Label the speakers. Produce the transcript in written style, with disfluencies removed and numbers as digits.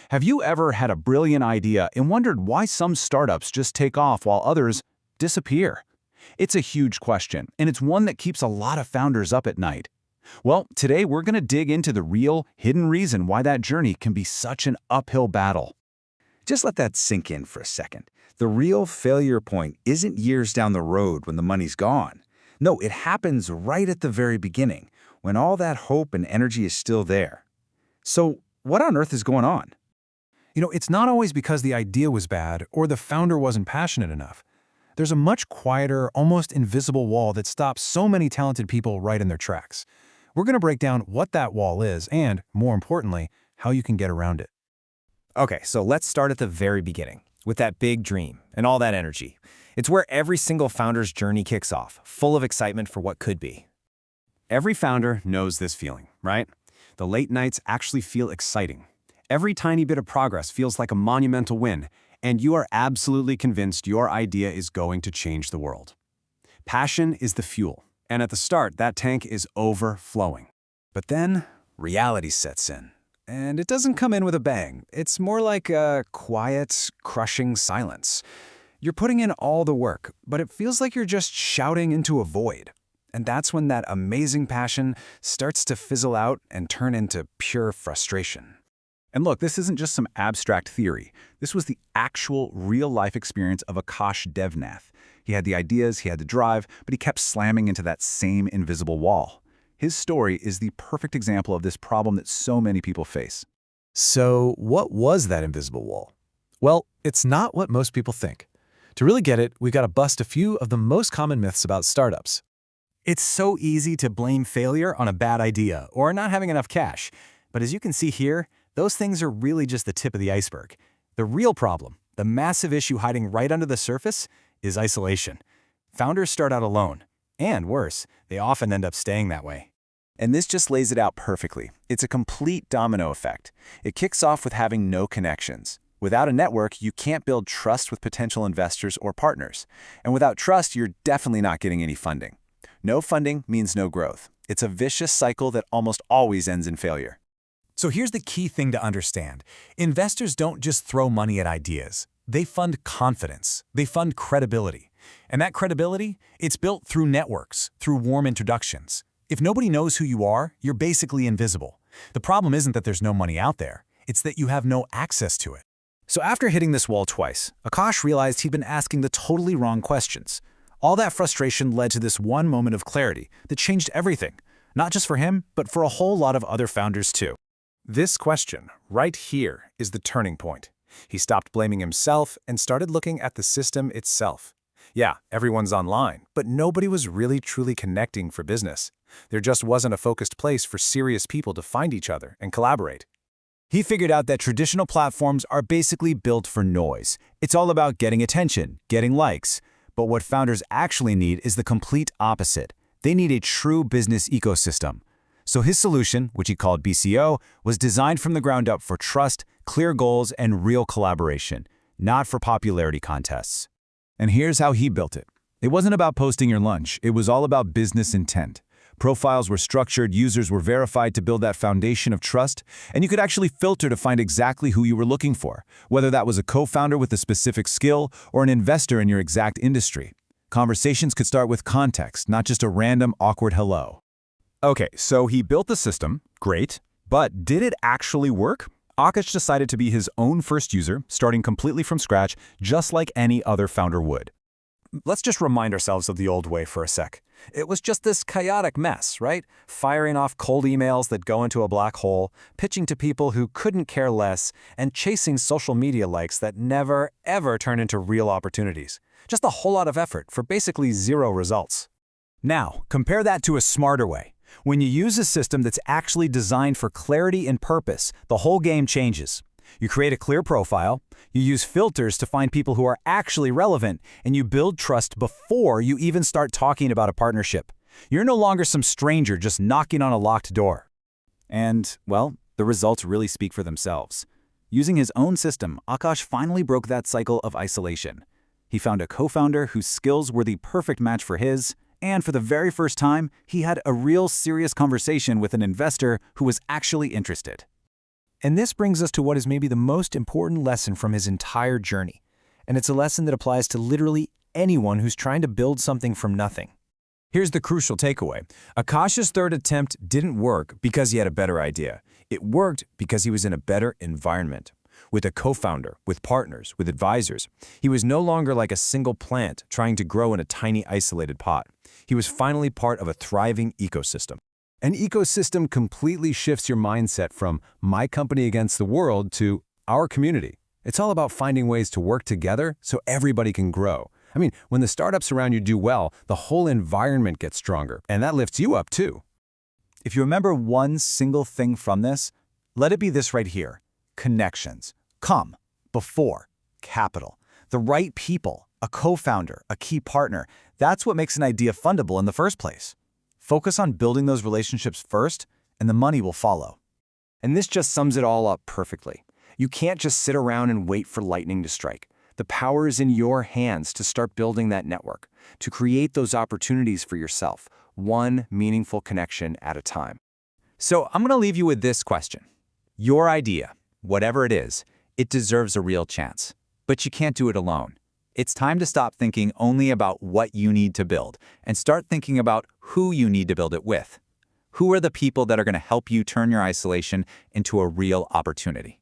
Speaker 1: Have you ever had a brilliant idea and wondered why some startups just take off while others disappear? It's a huge question, and it's one that keeps a lot of founders up at night. Well, today we're going to dig into the real, hidden reason why that journey can be such an uphill battle.
Speaker 2: Just let that sink in for a second. The real failure point isn't years down the road when the money's gone. No, it happens right at the very beginning, when all that hope and energy is still there. So, what on earth is going on?
Speaker 3: It's not always because the idea was bad or the founder wasn't passionate enough. There's a much quieter, almost invisible wall that stops so many talented people right in their tracks. We're going to break down what that wall is and, more importantly, how you can get around it.
Speaker 4: Okay, so let's start at the very beginning, with that big dream and all that energy. It's where every single founder's journey kicks off, full of excitement for what could be.
Speaker 1: Every founder knows this feeling, right? The late nights actually feel exciting. Every tiny bit of progress feels like a monumental win, and you are absolutely convinced your idea is going to change the world. Passion is the fuel, and at the start, that tank is overflowing. But then, reality sets in. And it doesn't come in with a bang. It's more like a quiet, crushing silence. You're putting in all the work, but it feels like you're just shouting into a void. And that's when that amazing passion starts to fizzle out and turn into pure frustration. And look, this isn't just some abstract theory. This was the actual real-life experience of Akash Devnath. He had the ideas, he had the drive, but he kept slamming into that same invisible wall. His story is the perfect example of this problem that so many people face.
Speaker 3: So, what was that invisible wall? Well, it's not what most people think. To really get it, we've got to bust a few of the most common myths about startups.
Speaker 5: It's so easy to blame failure on a bad idea or not having enough cash. But as you can see here, those things are really just the tip of the iceberg. The real problem, the massive issue hiding right under the surface, is isolation. Founders start out alone. And worse, they often end up staying that way.
Speaker 1: And this just lays it out perfectly. It's a complete domino effect. It kicks off with having no connections. Without a network, you can't build trust with potential investors or partners. And without trust, you're definitely not getting any funding. No funding means no growth. It's a vicious cycle that almost always ends in failure.
Speaker 5: So here's the key thing to understand. Investors don't just throw money at ideas. They fund confidence. They fund credibility. And that credibility, it's built through networks, through warm introductions. If nobody knows who you are, you're basically invisible. The problem isn't that there's no money out there. It's that you have no access to it.
Speaker 1: So after hitting this wall twice, Akash realized he'd been asking the totally wrong questions. All that frustration led to this one moment of clarity that changed everything, not just for him, but for a whole lot of other founders too. This question, right here, is the turning point. He stopped blaming himself and started looking at the system itself. Yeah, everyone's online, but nobody was really truly connecting for business. There just wasn't a focused place for serious people to find each other and collaborate. He figured out that traditional platforms are basically built for noise. It's all about getting attention, getting likes. But what founders actually need is the complete opposite. They need a true business ecosystem. So his solution, which he called BCO, was designed from the ground up for trust, clear goals, and real collaboration, not for popularity contests. And here's how he built it. It wasn't about posting your lunch. It was all about business intent. Profiles were structured, users were verified to build that foundation of trust, and you could actually filter to find exactly who you were looking for, whether that was a co-founder with a specific skill or an investor in your exact industry. Conversations could start with context, not just a random, awkward hello. Okay, so he built the system, great, but did it actually work? Akash decided to be his own first user, starting completely from scratch, just like any other founder would.
Speaker 5: Let's just remind ourselves of the old way for a sec. It was just this chaotic mess, right? Firing off cold emails that go into a black hole, pitching to people who couldn't care less, and chasing social media likes that never, ever turn into real opportunities. Just a whole lot of effort for basically zero results. Now, compare that to a smarter way. When you use a system that's actually designed for clarity and purpose, the whole game changes. You create a clear profile, you use filters to find people who are actually relevant, and you build trust before you even start talking about a partnership. You're no longer some stranger just knocking on a locked door. And, well, the results really speak for themselves. Using his own system, Akash finally broke that cycle of isolation. He found a co-founder whose skills were the perfect match for his, and for the very first time, he had a real serious conversation with an investor who was actually interested.
Speaker 4: And this brings us to what is maybe the most important lesson from his entire journey. And it's a lesson that applies to literally anyone who's trying to build something from nothing. Here's the crucial takeaway. Akash's third attempt didn't work because he had a better idea. It worked because he was in a better environment. With a co-founder, with partners, with advisors. He was no longer like a single plant trying to grow in a tiny isolated pot. He was finally part of a thriving ecosystem.
Speaker 3: An ecosystem completely shifts your mindset from my company against the world to our community. It's all about finding ways to work together so everybody can grow. I mean, when the startups around you do well, the whole environment gets stronger, and that lifts you up too.
Speaker 1: If you remember one single thing from this, let it be this right here. Connections. Come before capital. The right people, a co-founder, a key partner. That's what makes an idea fundable in the first place. Focus on building those relationships first, and the money will follow.
Speaker 4: And this just sums it all up perfectly. You can't just sit around and wait for lightning to strike. The power is in your hands to start building that network, to create those opportunities for yourself, one meaningful connection at a time.
Speaker 1: So I'm going to leave you with this question. Your idea, whatever it is, it deserves a real chance. But you can't do it alone. It's time to stop thinking only about what you need to build and start thinking about who you need to build it with. Who are the people that are going to help you turn your isolation into a real opportunity?